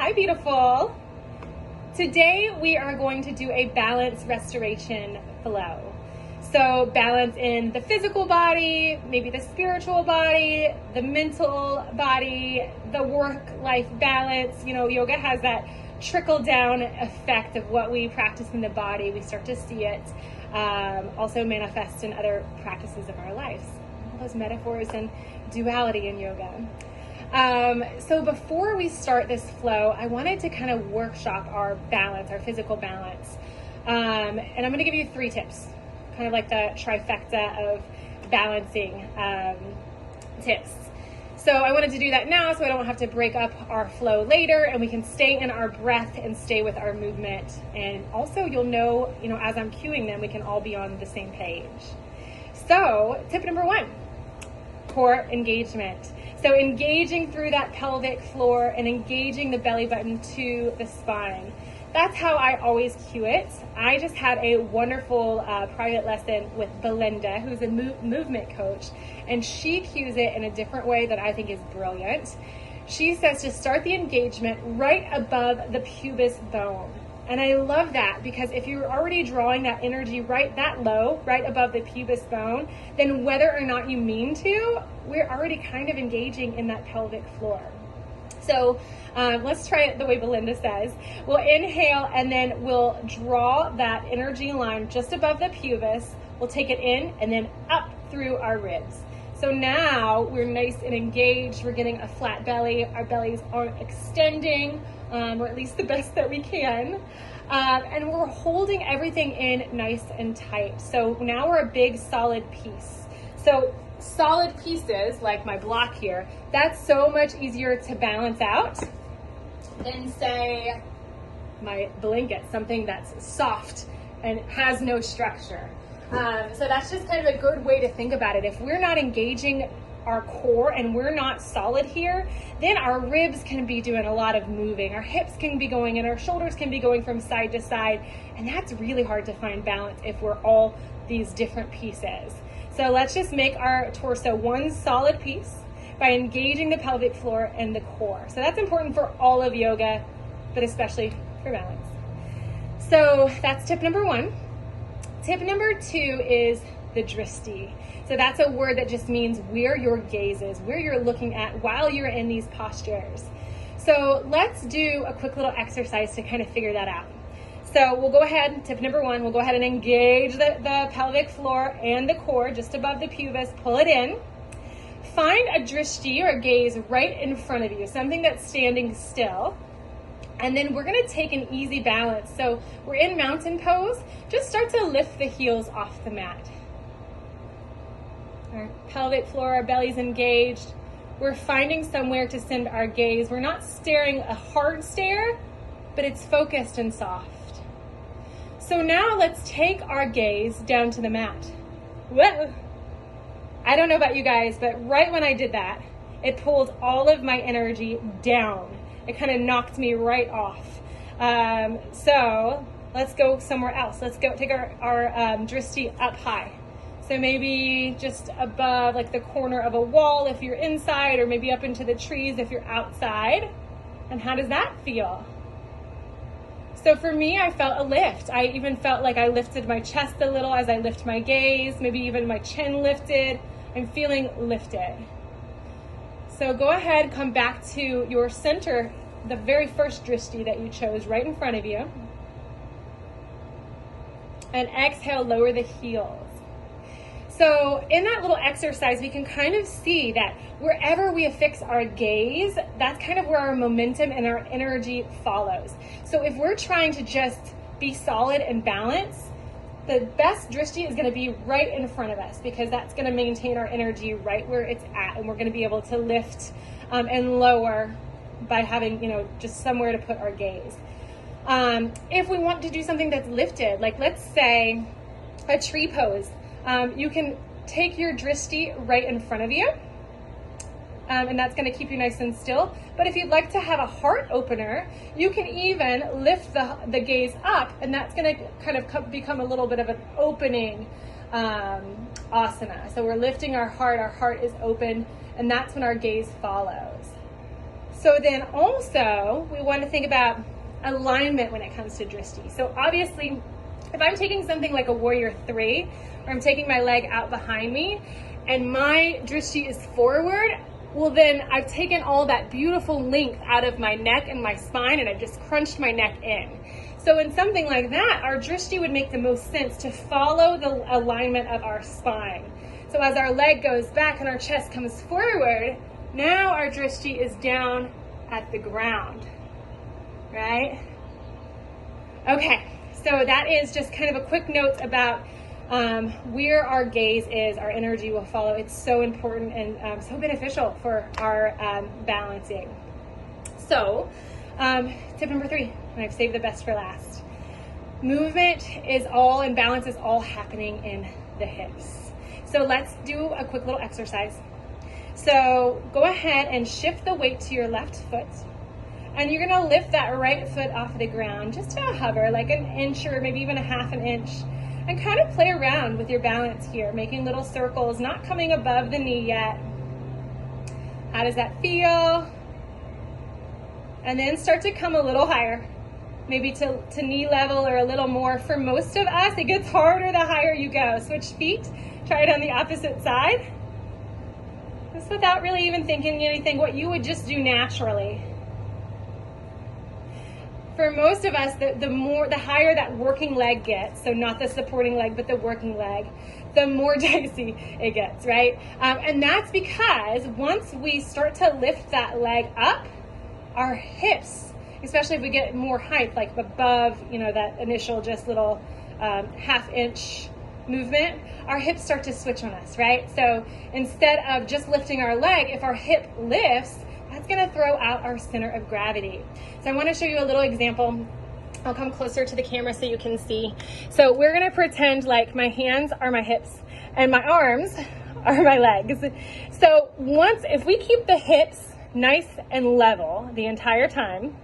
Hi, beautiful. Today we are going to do a balance restoration flow. So balance in the physical body, maybe the spiritual body, the mental body, the work-life balance. You know, yoga has that trickle-down effect of what we practice in the body. We start to see it also manifest in other practices of our lives. All those metaphors and duality in yoga. So before we start this flow, I wanted to kind of workshop our balance, our physical balance. And I'm going to give you 3 tips, kind of like the trifecta of balancing tips. So I wanted to do that now so I don't have to break up our flow later, and we can stay in our breath and stay with our movement. And also you'll know, as I'm cueing them, we can all be on the same page. So tip number 1, core engagement. So engaging through that pelvic floor and engaging the belly button to the spine. That's how I always cue it. I just had a wonderful private lesson with Belinda, who's a movement coach, and she cues it in a different way that I think is brilliant. She says to start the engagement right above the pubis bone. And I love that, because if you're already drawing that energy right that low, right above the pubis bone, then whether or not you mean to, we're already kind of engaging in that pelvic floor. So let's try it the way Belinda says. We'll inhale and then we'll draw that energy line just above the pubis. We'll take it in and then up through our ribs. So now we're nice and engaged. We're getting a flat belly. Our bellies are extending, or at least the best that we can. And we're holding everything in nice and tight. So now we're a big solid piece. So solid pieces, like my block here, that's so much easier to balance out than, say, my blanket, something that's soft and has no structure. So that's just kind of a good way to think about it. If we're not engaging our core and we're not solid here, then our ribs can be doing a lot of moving. Our hips can be going and our shoulders can be going from side to side. And that's really hard to find balance if we're all these different pieces. So let's just make our torso one solid piece by engaging the pelvic floor and the core. So that's important for all of yoga, but especially for balance. So that's tip number 1. Tip number 2 is the drishti. So that's a word that just means where your gaze is, where you're looking at while you're in these postures. So let's do a quick little exercise to kind of figure that out. So we'll go ahead, tip number 1, we'll go ahead and engage the pelvic floor and the core just above the pubis, pull it in. Find a drishti or a gaze right in front of you, something that's standing still. And then we're gonna take an easy balance. So we're in mountain pose, just start to lift the heels off the mat. Our pelvic floor, our belly's engaged. We're finding somewhere to send our gaze. We're not staring a hard stare, but it's focused and soft. So now let's take our gaze down to the mat. Whoa. I don't know about you guys, but right when I did that, it pulled all of my energy down. It kind of knocked me right off. So let's go somewhere else. Let's go take our drishti up high. So maybe just above, like the corner of a wall if you're inside, or maybe up into the trees if you're outside. And how does that feel? So for me, I felt a lift. I even felt like I lifted my chest a little as I lift my gaze, maybe even my chin lifted. I'm feeling lifted. So go ahead, come back to your center, the very first drishti that you chose right in front of you. And exhale, lower the heels. So in that little exercise, we can kind of see that wherever we affix our gaze, that's kind of where our momentum and our energy follows. So if we're trying to just be solid and balanced, the best drishti is going to be right in front of us, because that's going to maintain our energy right where it's at, and we're going to be able to lift and lower by having, just somewhere to put our gaze. If we want to do something that's lifted, like let's say a tree pose, you can take your drishti right in front of you, and that's going to keep you nice and still. But if you'd like to have a heart opener, you can even lift the gaze up, and that's going to kind of become a little bit of an opening asana. So we're lifting our heart is open, and that's when our gaze follows. So then also we want to think about alignment when it comes to drishti. So obviously, if I'm taking something like a warrior 3, or I'm taking my leg out behind me and my drishti is forward, well then I've taken all that beautiful length out of my neck and my spine and I've just crunched my neck in. So in something like that, our drishti would make the most sense to follow the alignment of our spine. So as our leg goes back and our chest comes forward, now our drishti is down at the ground, right? Okay, so that is just kind of a quick note about where our gaze is, our energy will follow. It's so important and so beneficial for our balancing. So, tip number 3, and I've saved the best for last. Movement is all, and balance is all happening in the hips. So let's do a quick little exercise. So go ahead and shift the weight to your left foot. And you're gonna lift that right foot off the ground, just to hover like an inch or maybe even a half an inch. And kind of play around with your balance here, making little circles, not coming above the knee yet. How does that feel? And then start to come a little higher, maybe to knee level or a little more. For most of us, it gets harder the higher you go. Switch feet, try it on the opposite side. Just without really even thinking anything, what you would just do naturally. For most of us, the higher that working leg gets, so not the supporting leg, but the working leg, the more dicey it gets, right? And that's because once we start to lift that leg up, our hips, especially if we get more height, like above, that initial just little half-inch movement, our hips start to switch on us, right? So instead of just lifting our leg, if our hip lifts, that's gonna throw out our center of gravity. So I wanna show you a little example. I'll come closer to the camera so you can see. So we're gonna pretend like my hands are my hips and my arms are my legs. So if we keep the hips nice and level the entire time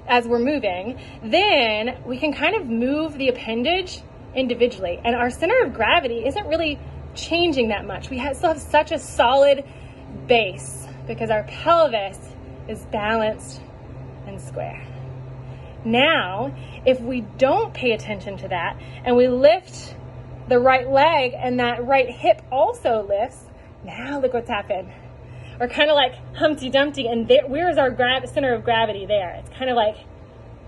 as we're moving, then we can kind of move the appendage individually. And our center of gravity isn't really changing that much. We still have such a solid base because our pelvis is balanced and square. Now, if we don't pay attention to that and we lift the right leg and that right hip also lifts, now look what's happened. We're kind of like Humpty Dumpty, and where's our center of gravity there? It's kind of like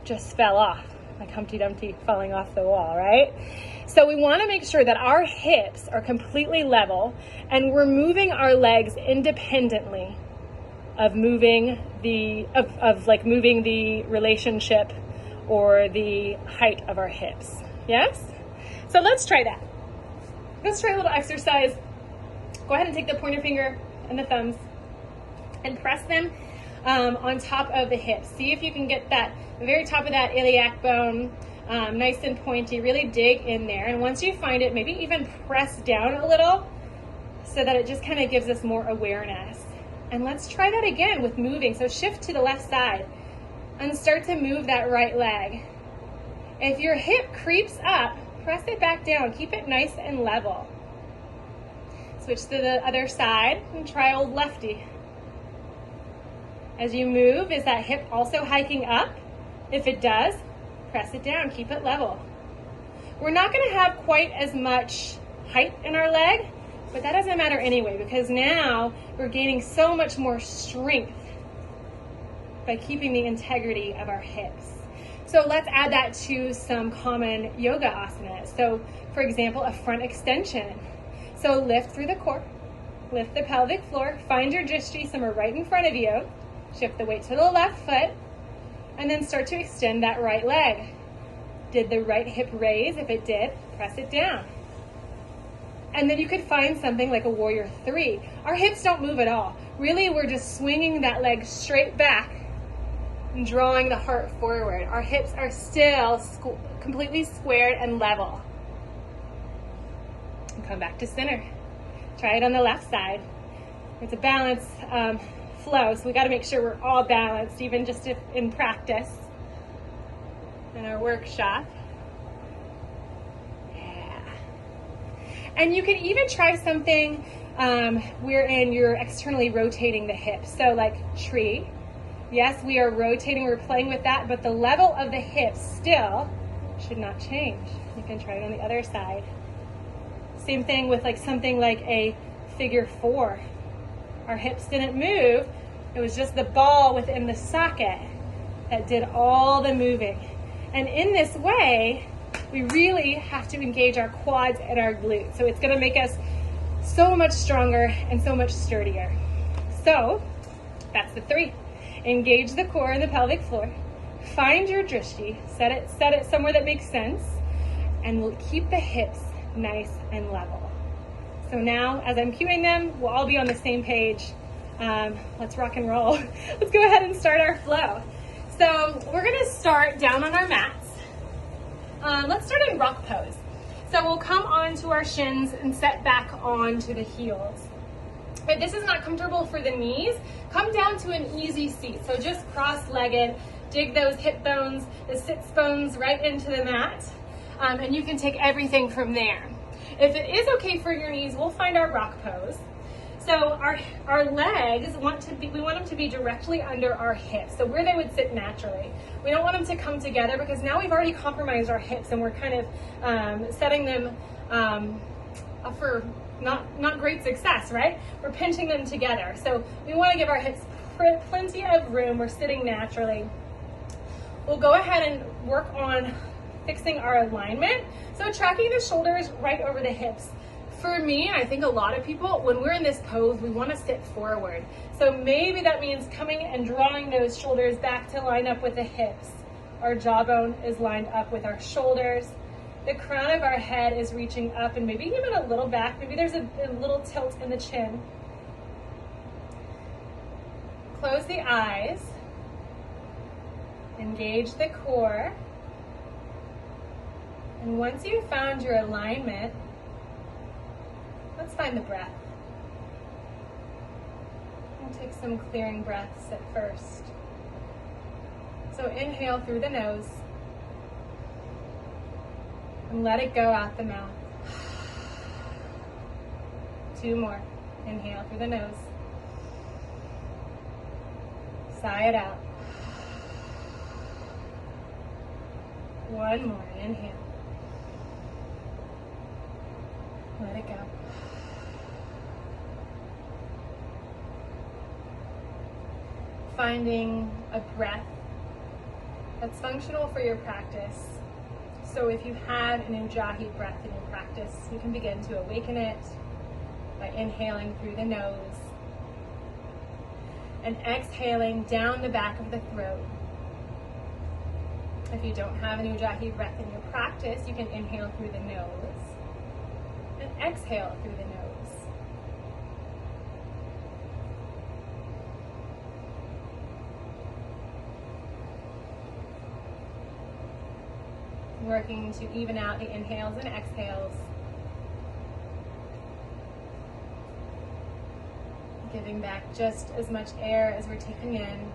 just fell off, like Humpty Dumpty falling off the wall, right? So we want to make sure that our hips are completely level and we're moving our legs independently of moving the moving the relationship or the height of our hips. Yes? So let's try that. Let's try a little exercise. Go ahead and take the pointer finger and the thumbs and press them on top of the hips. See if you can get the very top of that iliac bone nice and pointy. Really dig in there. And once you find it, maybe even press down a little so that it just kind of gives us more awareness. And let's try that again with moving. So shift to the left side and start to move that right leg. If your hip creeps up, press it back down. Keep it nice and level. Switch to the other side and try old lefty. As you move, is that hip also hiking up? If it does, press it down. Keep it level. We're not going to have quite as much height in our leg, but that doesn't matter anyway, because now we're gaining so much more strength by keeping the integrity of our hips. So let's add that to some common yoga asanas. So for example, a front extension. So lift through the core, lift the pelvic floor, find your drishti somewhere right in front of you, shift the weight to the left foot, and then start to extend that right leg. Did the right hip raise? If it did, press it down. And then you could find something like a warrior 3. Our hips don't move at all. Really, we're just swinging that leg straight back and drawing the heart forward. Our hips are still completely squared and level. And come back to center. Try it on the left side. It's a balance flow, so we got to make sure we're all balanced, even just in practice in our workshop. And you can even try something you're externally rotating the hips. So like tree, yes, we are rotating, we're playing with that, but the level of the hips still should not change. You can try it on the other side. Same thing with like something like a figure 4. Our hips didn't move. It was just the ball within the socket that did all the moving. And in this way, we really have to engage our quads and our glutes. So it's gonna make us so much stronger and so much sturdier. So that's the 3. Engage the core and the pelvic floor. Find your drishti, set it somewhere that makes sense, and we'll keep the hips nice and level. So now, as I'm cueing them, we'll all be on the same page. Let's rock and roll. Let's go ahead and start our flow. So we're gonna start down on our mats. Let's start in rock pose. So we'll come onto our shins and set back onto the heels. If this is not comfortable for the knees, come down to an easy seat. So just cross-legged, dig those hip bones, the sits bones right into the mat, and you can take everything from there. If it is okay for your knees, we'll find our rock pose. So our legs we want them to be directly under our hips, so where they would sit naturally. We don't want them to come together because now we've already compromised our hips and we're kind of setting them up for not great success, right? We're pinching them together. So we want to give our hips plenty of room. We're sitting naturally. We'll go ahead and work on fixing our alignment. So tracking the shoulders right over the hips. For me, I think a lot of people, when we're in this pose, we want to sit forward. So maybe that means coming and drawing those shoulders back to line up with the hips. Our jawbone is lined up with our shoulders. The crown of our head is reaching up and maybe even a little back. Maybe there's a little tilt in the chin. Close the eyes. Engage the core. And once you've found your alignment, let's find the breath. We'll take some clearing breaths at first. So inhale through the nose and let it go out the mouth. 2 more. Inhale through the nose. Sigh it out. 1 more. Inhale. Let it go. Finding a breath that's functional for your practice. So if you have an Ujjayi breath in your practice, you can begin to awaken it by inhaling through the nose and exhaling down the back of the throat. If you don't have an Ujjayi breath in your practice, you can inhale through the nose and exhale through the nose. Working to even out the inhales and exhales. Giving back just as much air as we're taking in.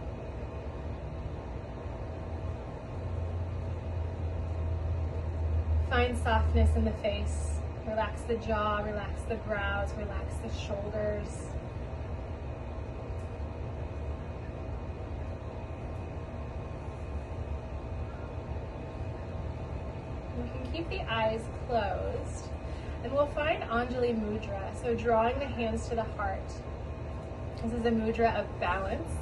Find softness in the face. Relax the jaw, relax the brows, relax the shoulders. We can keep the eyes closed, and we'll find Anjali Mudra, so drawing the hands to the heart. This is a mudra of balance,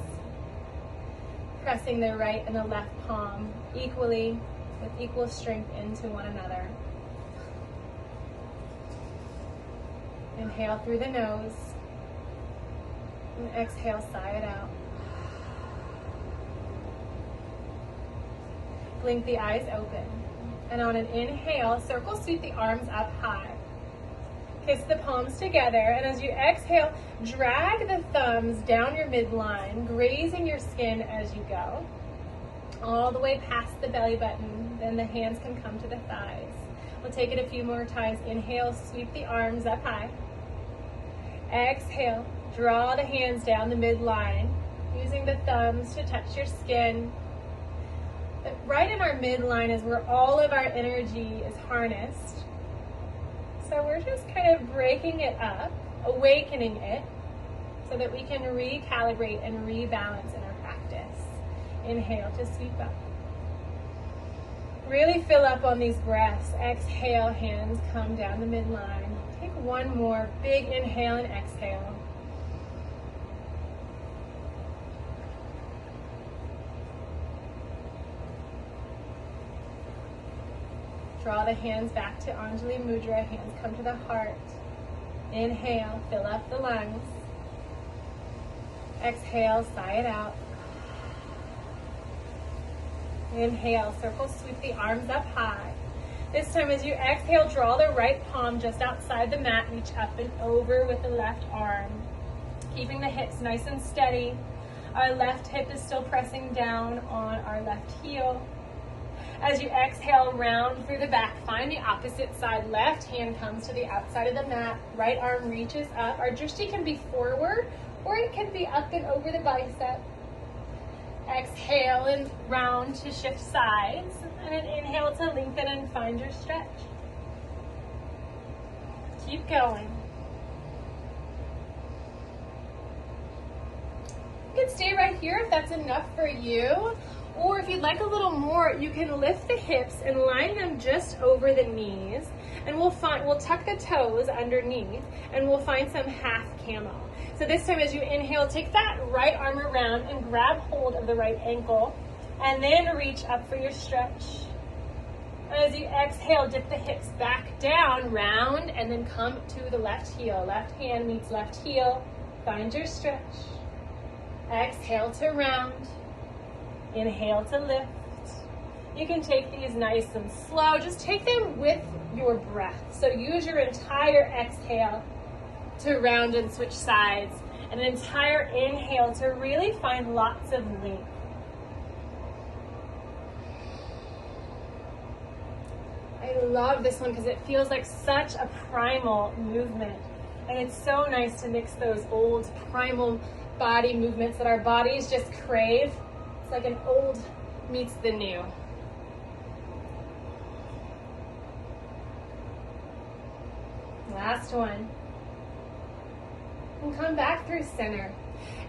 pressing the right and the left palm equally with equal strength into one another. Inhale through the nose, and exhale, sigh it out. Blink the eyes open. And on an inhale, circle sweep the arms up high. Kiss the palms together, and as you exhale, drag the thumbs down your midline, grazing your skin as you go, all the way past the belly button. Then the hands can come to the thighs. We'll take it a few more times. Inhale, sweep the arms up high. Exhale, draw the hands down the midline, using the thumbs to touch your skin. But right in our midline is where all of our energy is harnessed. So we're just kind of breaking it up awakening it so that we can recalibrate and rebalance in our practice. Inhale to sweep up. Really fill up on these breaths. Exhale, hands come down the midline. Take one more big inhale and exhale. Draw the hands back to Anjali Mudra. Hands come to the heart. Inhale, fill up the lungs. Exhale, sigh it out. Inhale, circle sweep the arms up high. This time as you exhale, draw the right palm just outside the mat. Reach up and over with the left arm. Keeping the hips nice and steady. Our left hip is still pressing down on our left heel. As you exhale, round through the back. Find the opposite side. Left hand comes to the outside of the mat. Right arm reaches up. Our drishti can be forward or it can be up and over the bicep. Exhale and round to shift sides. And then inhale to lengthen and find your stretch. Keep going. You can stay right here if that's enough for you. Or if you'd like a little more, you can lift the hips and line them just over the knees. And we'll tuck the toes underneath and we'll find some half camel. So this time as you inhale, take that right arm around and grab hold of the right ankle and then reach up for your stretch. As you exhale, dip the hips back down, round, and then come to the left heel. Left hand meets left heel. Find your stretch. Exhale to round. Inhale to lift. You can take these nice and slow. Just take them with your breath. So use your entire exhale to round and switch sides. An entire inhale to really find lots of length. I love this one because it feels like such a primal movement. And it's so nice to mix those old primal body movements that our bodies just crave. It's like an old meets the new. Last one. And come back through center.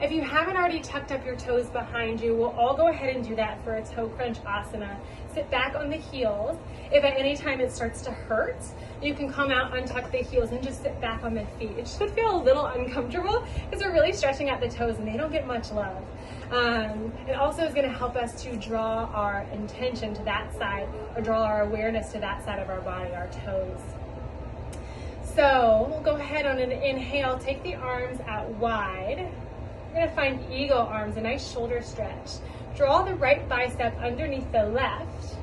If you haven't already tucked up your toes behind you, we'll all go ahead and do that for a toe crunch asana. Sit back on the heels. If at any time it starts to hurt, you can come out, untuck the heels, and just sit back on the feet. It should feel a little uncomfortable because we're really stretching out the toes and they don't get much love. It also is going to help us to draw our intention to that side or draw our awareness to that side of our body, our toes. So we'll go ahead on an inhale, take the arms out wide. We're going to find eagle arms, a nice shoulder stretch. Draw the right bicep underneath the left,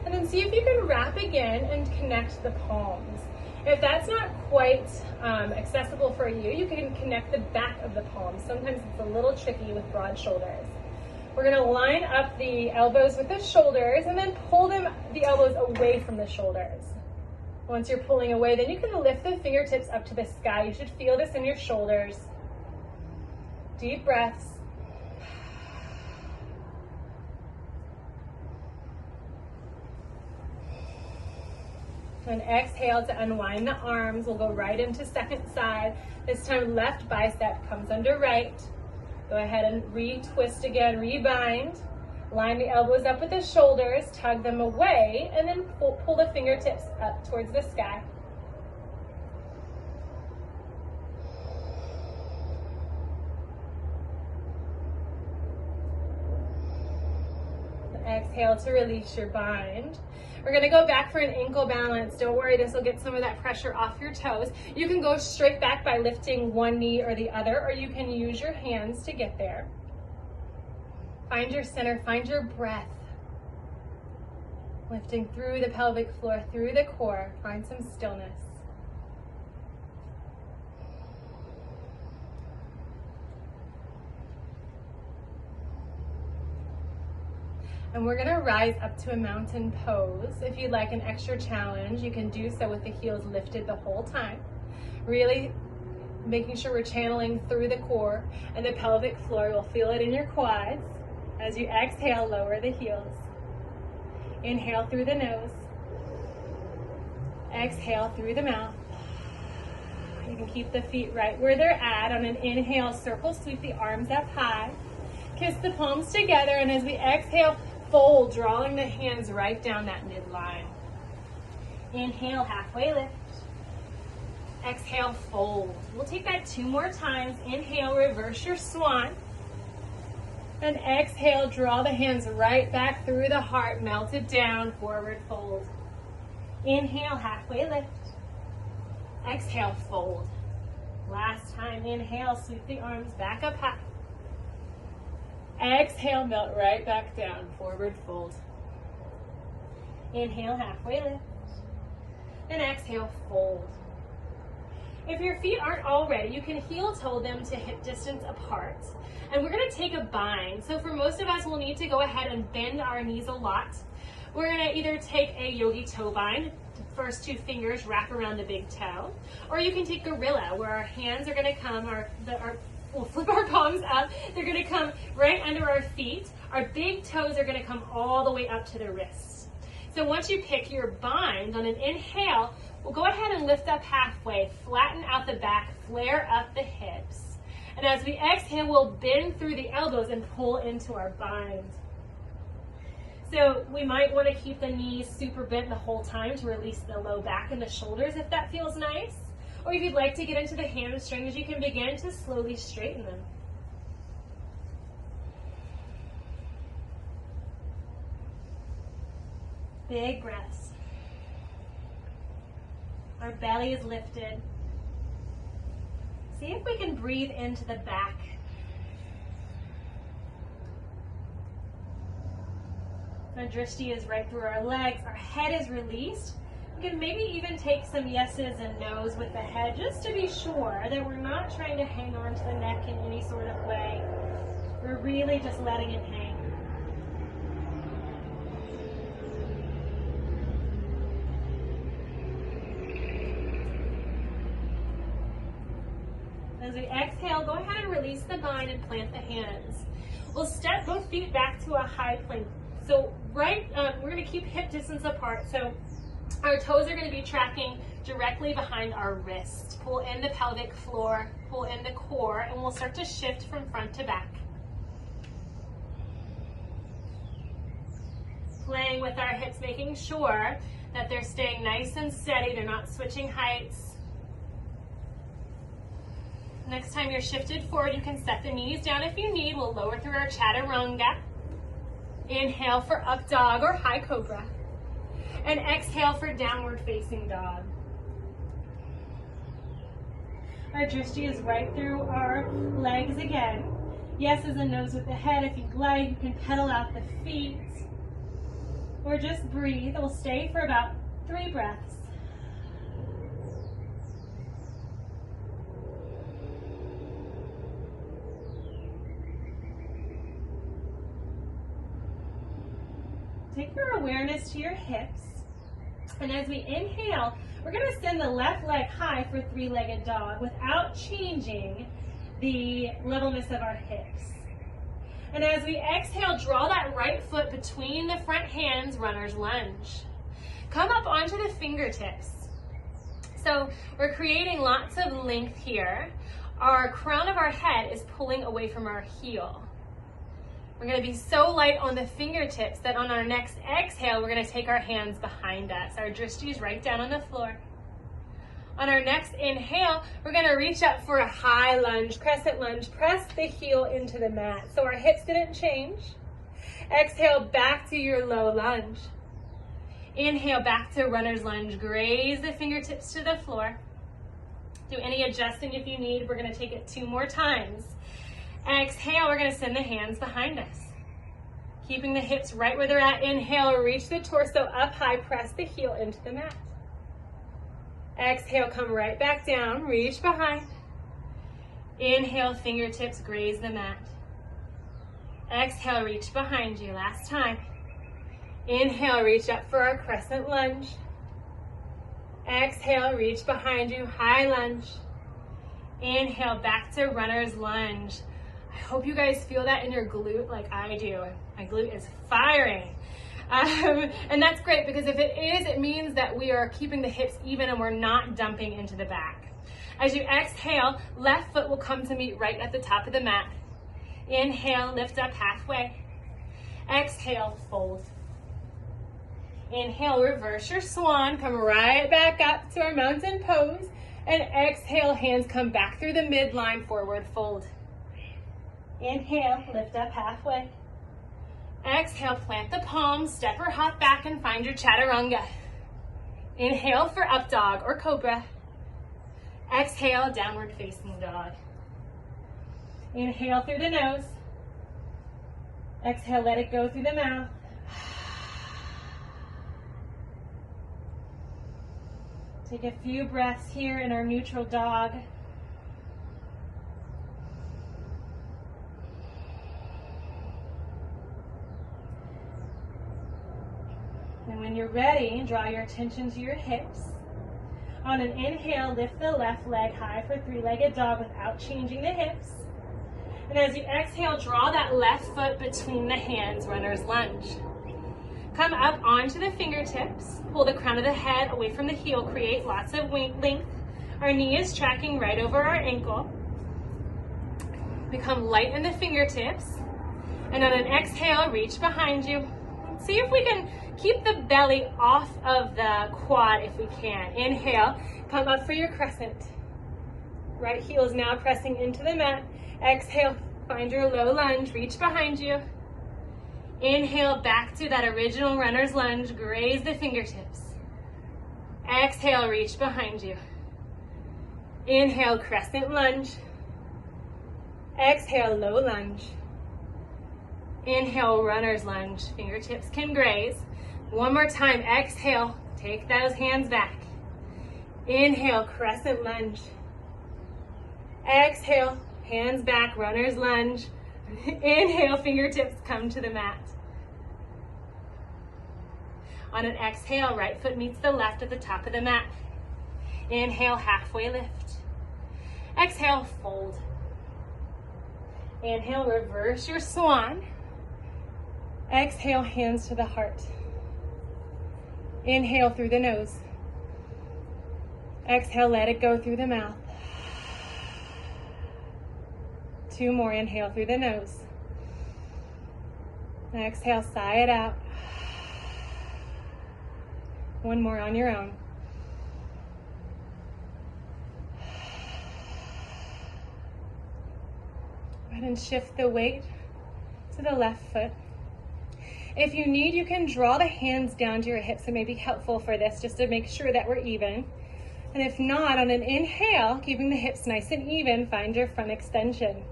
and then see if you can wrap again and connect the palms. If that's not quite accessible for you, you can connect the back of the palms. Sometimes it's a little tricky with broad shoulders. We're going to line up the elbows with the shoulders and then pull the elbows away from the shoulders. Once you're pulling away, then you can lift the fingertips up to the sky. You should feel this in your shoulders. Deep breaths. And exhale to unwind the arms. We'll go right into second side. This time left bicep comes under right. Go ahead and retwist again, rebind. Line the elbows up with the shoulders, tug them away, and then pull the fingertips up towards the sky. Exhale to release your bind. We're going to go back for an ankle balance. Don't worry, this will get some of that pressure off your toes. You can go straight back by lifting one knee or the other, or you can use your hands to get there. Find your center, find your breath. Lifting through the pelvic floor, through the core. Find some stillness. And we're gonna rise up to a mountain pose. If you'd like an extra challenge, you can do so with the heels lifted the whole time. Really making sure we're channeling through the core and the pelvic floor. You'll feel it in your quads. As you exhale, lower the heels. Inhale through the nose. Exhale through the mouth. You can keep the feet right where they're at. On an inhale, circle, sweep the arms up high. Kiss the palms together, and as we exhale, fold, drawing the hands right down that midline. Inhale, halfway lift. Exhale, fold. We'll take that 2 more times. Inhale, reverse your swan. And exhale, draw the hands right back through the heart, melt it down, forward fold. Inhale, halfway lift. Exhale, fold. Last time, inhale, sweep the arms back up high. Exhale, melt right back down, forward fold. Inhale, halfway lift. And exhale, fold. If your feet aren't already, you can heel toe them to hip distance apart. And we're gonna take a bind. So for most of us, we'll need to go ahead and bend our knees a lot. We're gonna either take a yogi toe bind, the first 2 fingers wrap around the big toe, or you can take gorilla, where our hands are gonna come, we'll flip our palms up, they're gonna come right under our feet. Our big toes are gonna come all the way up to the wrists. So once you pick your bind, on an inhale, we'll go ahead and lift up halfway, flatten out the back, flare up the hips. And as we exhale, we'll bend through the elbows and pull into our bind. So we might want to keep the knees super bent the whole time to release the low back and the shoulders if that feels nice. Or if you'd like to get into the hamstrings, you can begin to slowly straighten them. Big breaths. Our belly is lifted. See if we can breathe into the back. Our drishti is right through our legs. Our head is released. We can maybe even take some yeses and nos with the head just to be sure that we're not trying to hang on to the neck in any sort of way. We're really just letting it hang. As we exhale, go ahead and release the bind and plant the hands. We'll step both feet back to a high plank. So we're going to keep hip distance apart. So our toes are going to be tracking directly behind our wrist. Pull in the pelvic floor, pull in the core, and we'll start to shift from front to back. Playing with our hips, making sure that they're staying nice and steady. They're not switching heights. Next time you're shifted forward, you can set the knees down if you need. We'll lower through our chaturanga. Inhale for up dog or high cobra. And exhale for downward facing dog. Our drishti is right through our legs again. Yeses and nos with the head. If you'd like, you can pedal out the feet. Or just breathe. We'll stay for about 3 breaths. Take your awareness to your hips. And as we inhale, we're going to send the left leg high for 3-legged dog without changing the levelness of our hips. And as we exhale, draw that right foot between the front hands, runner's lunge. Come up onto the fingertips. So we're creating lots of length here. Our crown of our head is pulling away from our heel. We're going to be so light on the fingertips that on our next exhale, we're going to take our hands behind us. Our drishti is right down on the floor. On our next inhale, we're going to reach up for a high lunge, crescent lunge. Press the heel into the mat so our hips didn't change. Exhale back to your low lunge. Inhale back to runner's lunge. Graze the fingertips to the floor. Do any adjusting if you need. We're going to take it 2 more times. Exhale, we're going to send the hands behind us. Keeping the hips right where they're at. Inhale, reach the torso up high, press the heel into the mat. Exhale, come right back down, reach behind. Inhale, fingertips graze the mat. Exhale, reach behind you. Last time. Inhale, reach up for our crescent lunge. Exhale, reach behind you, high lunge. Inhale, back to runner's lunge. I hope you guys feel that in your glute like I do. My glute is firing. And that's great because if it is, it means that we are keeping the hips even and we're not dumping into the back. As you exhale, left foot will come to meet right at the top of the mat. Inhale, lift up halfway. Exhale, fold. Inhale, reverse your swan. Come right back up to our mountain pose. And exhale, hands come back through the midline, forward fold. Inhale, lift up halfway. Exhale, plant the palms, step or hop back and find your chaturanga. Inhale for up dog or cobra. Exhale, downward facing dog. Inhale through the nose. Exhale, let it go through the mouth. Take a few breaths here in our neutral dog. And when you're ready, draw your attention to your hips. On an inhale, lift the left leg high for three-legged dog without changing the hips. And as you exhale, draw that left foot between the hands, runner's lunge. Come up onto the fingertips. Pull the crown of the head away from the heel. Create lots of length. Our knee is tracking right over our ankle. Become light in the fingertips. And on an exhale, reach behind you. See if we can keep the belly off of the quad if we can. Inhale, come up for your crescent. Right heel is now pressing into the mat. Exhale, find your low lunge. Reach behind you. Inhale, back to that original runner's lunge. Graze the fingertips. Exhale, reach behind you. Inhale, crescent lunge. Exhale, low lunge. Inhale, runner's lunge. Fingertips can graze. One more time. Exhale, take those hands back. Inhale, crescent lunge. Exhale, hands back, runner's lunge. Inhale, fingertips come to the mat. On an exhale, right foot meets the left at the top of the mat. Inhale, halfway lift. Exhale, fold. Inhale, reverse your swan. Exhale, hands to the heart. Inhale through the nose. Exhale, let it go through the mouth. Two more. Inhale through the nose. Exhale, sigh it out. One more on your own. Go ahead and shift the weight to the left foot. If you need, you can draw the hands down to your hips. It may be helpful for this just to make sure that we're even. And if not, on an inhale, keeping the hips nice and even, find your front extension.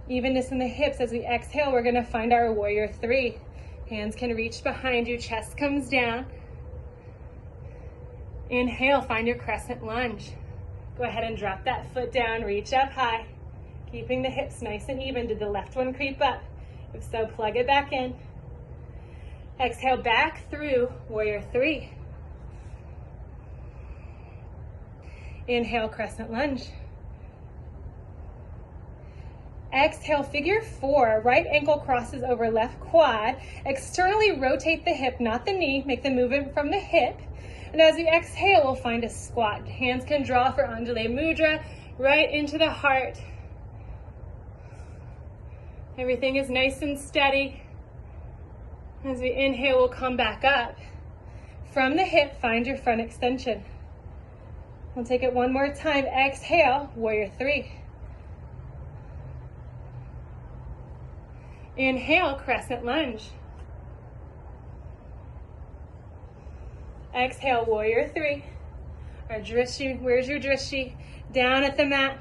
Evenness in the hips. As we exhale, we're going to find our warrior three. Hands can reach behind you, chest comes down. Inhale, find your crescent lunge. Go ahead and drop that foot down, reach up high. Keeping the hips nice and even. Did the left one creep up? If so, plug it back in. Exhale, back through warrior three. Inhale, crescent lunge. Exhale, figure four. Right ankle crosses over left quad. Externally rotate the hip, not the knee. Make the movement from the hip. And as we exhale, we'll find a squat. Hands can draw for Anjali Mudra, right into the heart. Everything is nice and steady. As we inhale, we'll come back up. From the hip, find your front extension. We'll take it one more time. Exhale, warrior three. Inhale, crescent lunge. Exhale, warrior three. Our drishti, where's your drishti? Down at the mat.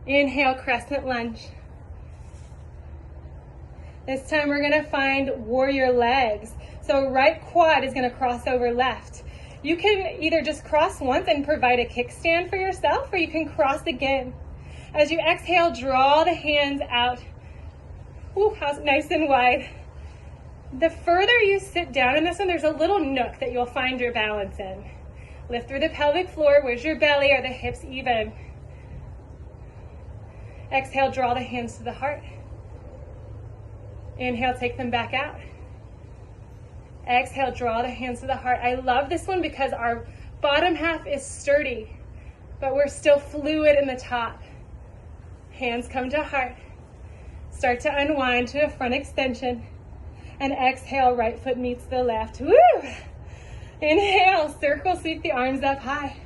Inhale, crescent lunge. This time we're gonna find warrior legs. So right quad is gonna cross over left. You can either just cross once and provide a kickstand for yourself, or you can cross again. As you exhale, draw the hands out. Ooh, nice and wide. The further you sit down in this one, there's a little nook that you'll find your balance in. Lift through the pelvic floor. Where's your belly? Are the hips even? Exhale, draw the hands to the heart. Inhale, take them back out. Exhale, draw the hands to the heart. I love this one because our Bottom half is sturdy, but we're still fluid in the top. Hands come to heart. Start to unwind to a front extension. And exhale, right foot meets the left. Woo! Inhale, circle, sweep the arms up high.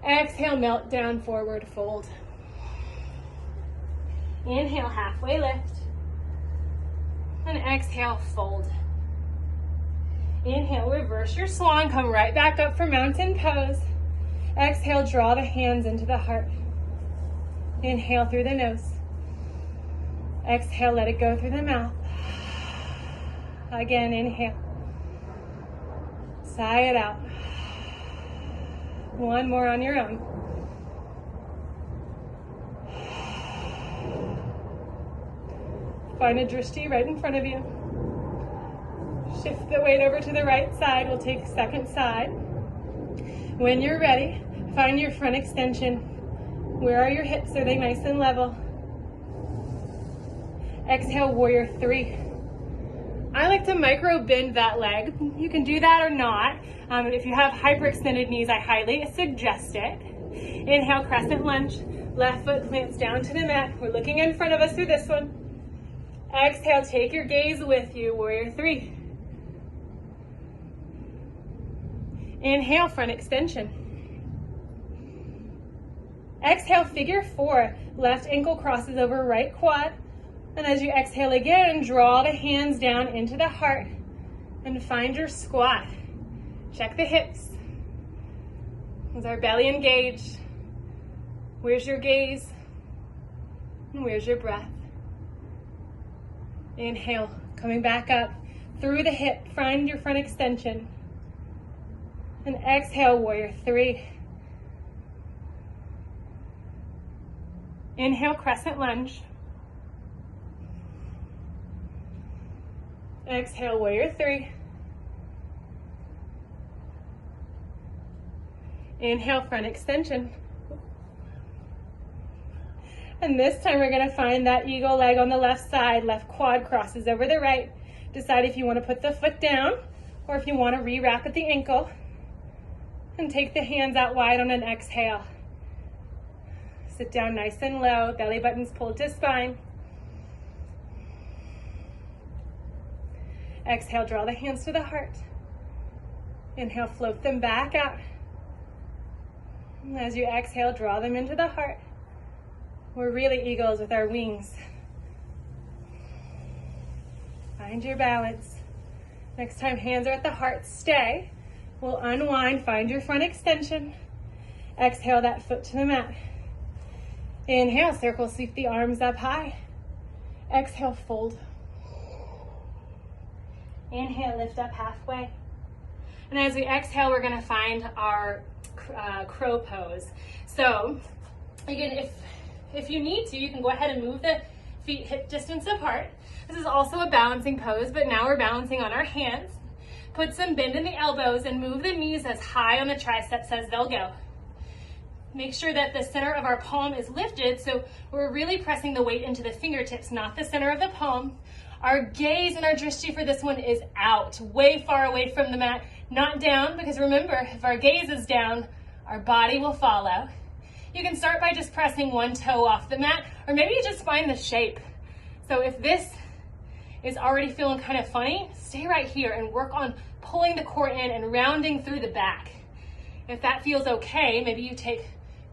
Exhale, melt down, forward fold. Inhale, halfway lift. And exhale, fold. Inhale, reverse your swan, come right back up for mountain pose. Exhale, draw the hands into the heart. Inhale through the nose. Exhale, let it go through the mouth. Again, inhale. Sigh it out. One more on your own. Find a drishti right in front of you. Shift the weight over to the right side. We'll take second side. When you're ready, find your front extension. Where are your hips? Are they nice and level? Exhale, warrior three. I like to micro bend that leg. You can do that or not. If you have hyperextended knees, I highly suggest it. Inhale, crescent lunge. Left foot plants down to the mat. We're looking in front of us through this one. Exhale, take your gaze with you, warrior three. Inhale, front extension. Exhale, figure four. Left ankle crosses over right quad. And as you exhale again, draw the hands down into the heart and find your squat. Check the hips. Is our belly engaged? Where's your gaze? And where's your breath? Inhale, coming back up through the hip, find your front extension. And exhale, warrior three. Inhale, crescent lunge. Exhale, warrior three. Inhale, front extension. And this time we're going to find that eagle leg on the left side. Left quad crosses over the right. Decide if you want to put the foot down or if you want to re-wrap at the ankle. And take the hands out wide on an exhale. Sit down nice and low. Belly buttons pulled to spine. Exhale, draw the hands to the heart. Inhale, float them back out. And as you exhale, draw them into the heart. We're really eagles with our wings. Find your balance. Next time hands are at the heart, stay. We'll unwind, find your front extension. Exhale that foot to the mat. Inhale, circle, sweep the arms up high. Exhale, fold. Inhale, lift up halfway. And as we exhale, we're gonna find our crow pose. So, again, if you need to, you can go ahead and move the feet hip distance apart. This is also a balancing pose, but now we're balancing on our hands. Put some bend in the elbows and move the knees as high on the triceps as they'll go. Make sure that the center of our palm is lifted, so we're really pressing the weight into the fingertips, not the center of the palm. Our gaze and our drishti for this one is out, way far away from the mat, not down, because remember, if our gaze is down, our body will follow. You can start by just pressing one toe off the mat, or maybe you just find the shape. So if this is already feeling kind of funny, stay right here and work on pulling the core in and rounding through the back. If that feels okay, maybe you take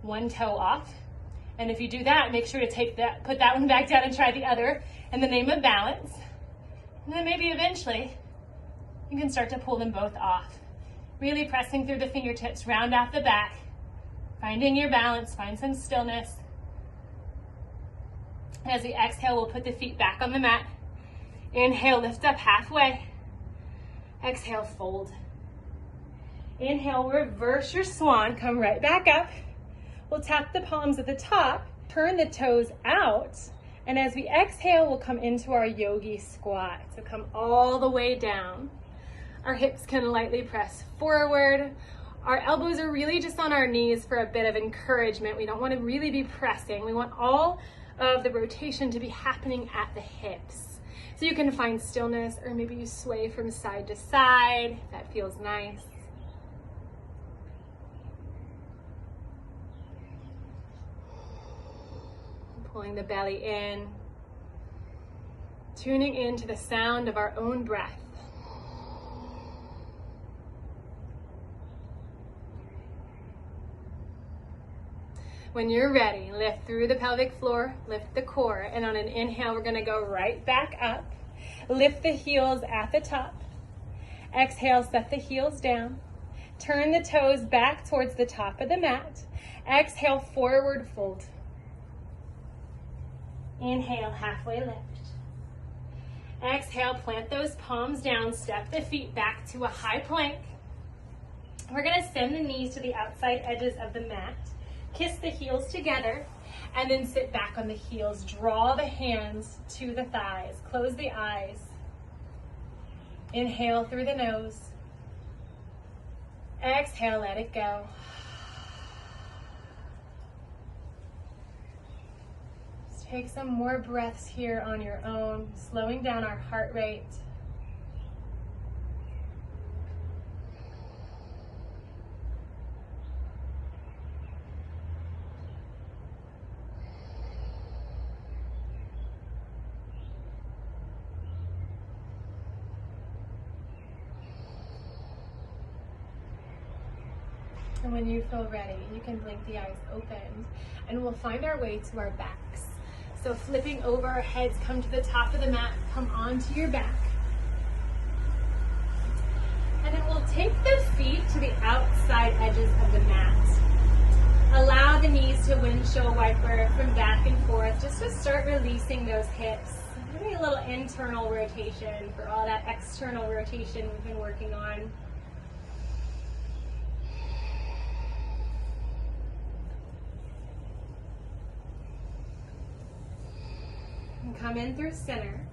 one toe off. And if you do that, make sure to put that one back down and try the other in the name of balance. And then maybe eventually you can start to pull them both off. Really pressing through the fingertips, round out the back, finding your balance, find some stillness. And as we exhale, we'll put the feet back on the mat. Inhale, lift up halfway. Exhale, fold. Inhale, reverse your swan, come right back up. We'll tap the palms at the top, turn the toes out, and as we exhale, we'll come into our yogi squat. So come all the way down. Our hips can lightly press forward. Our elbows are really just on our knees for a bit of encouragement. We don't want to really be pressing. We want all of the rotation to be happening at the hips. So you can find stillness, or maybe you sway from side to side. That feels nice. Pulling the belly in, tuning into the sound of our own breath. When you're ready, lift through the pelvic floor, lift the core, and on an inhale, we're gonna go right back up. Lift the heels at the top. Exhale, set the heels down. Turn the toes back towards the top of the mat. Exhale, forward fold. Inhale, halfway lift. Exhale, plant those palms down, step the feet back to a high plank. We're gonna send the knees to the outside edges of the mat. Kiss the heels together, and then sit back on the heels. Draw the hands to the thighs. Close the eyes. Inhale through the nose. Exhale, let it go. Just take some more breaths here on your own, slowing down our heart rate. And when you feel ready, you can blink the eyes open, and we'll find our way to our backs. So flipping over, our heads come to the top of the mat, come onto your back. And then we'll take the feet to the outside edges of the mat. Allow the knees to windshield wiper from back and forth, just to start releasing those hips. Maybe a little internal rotation for all that external rotation we've been working on. Come in through center.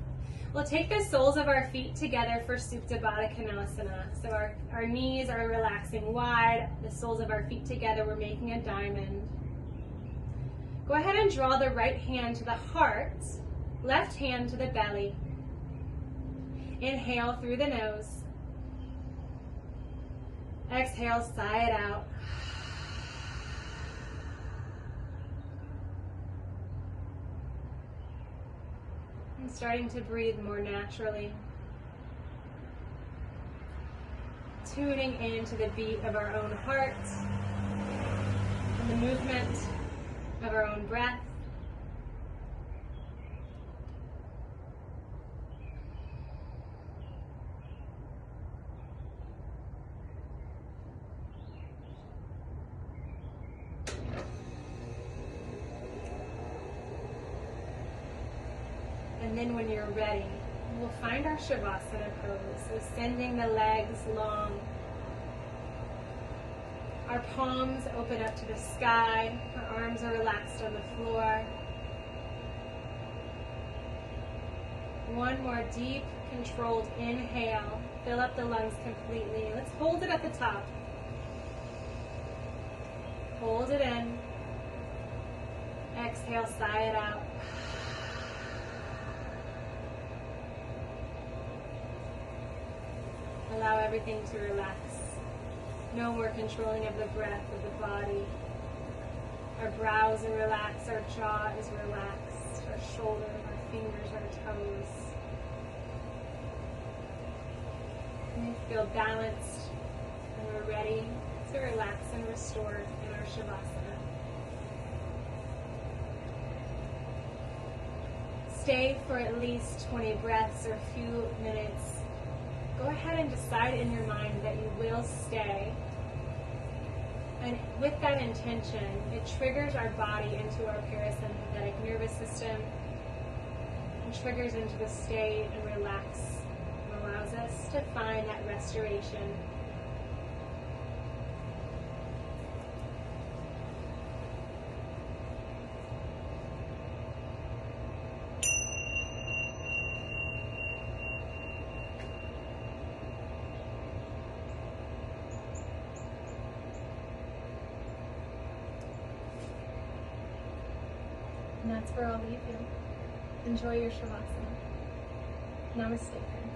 We'll take the soles of our feet together for Supta Baddha Konalasana. So our knees are relaxing wide, the soles of our feet together, we're making a diamond. Go ahead and draw the right hand to the heart, left hand to the belly. Inhale through the nose. Exhale, sigh it out. Starting to breathe more naturally. Tuning into the beat of our own heart and the movement of our own breath. And then when you're ready, we'll find our Shavasana pose. So sending the legs long. Our palms open up to the sky. Our arms are relaxed on the floor. One more deep, controlled inhale. Fill up the lungs completely. Let's hold it at the top. Hold it in. Exhale, sigh it out. Allow everything to relax. No more controlling of the breath of the body. Our brows are relaxed, our jaw is relaxed, our shoulders, our fingers, our toes. We feel balanced and we're ready to relax and restore in our Shavasana. Stay for at least 20 breaths or a few minutes. Go ahead and decide in your mind that you will stay. And with that intention, it triggers our body into our parasympathetic nervous system and triggers into the state and relax and allows us to find that restoration. And that's where I'll leave you. Enjoy your Shavasana. Namaste, friends.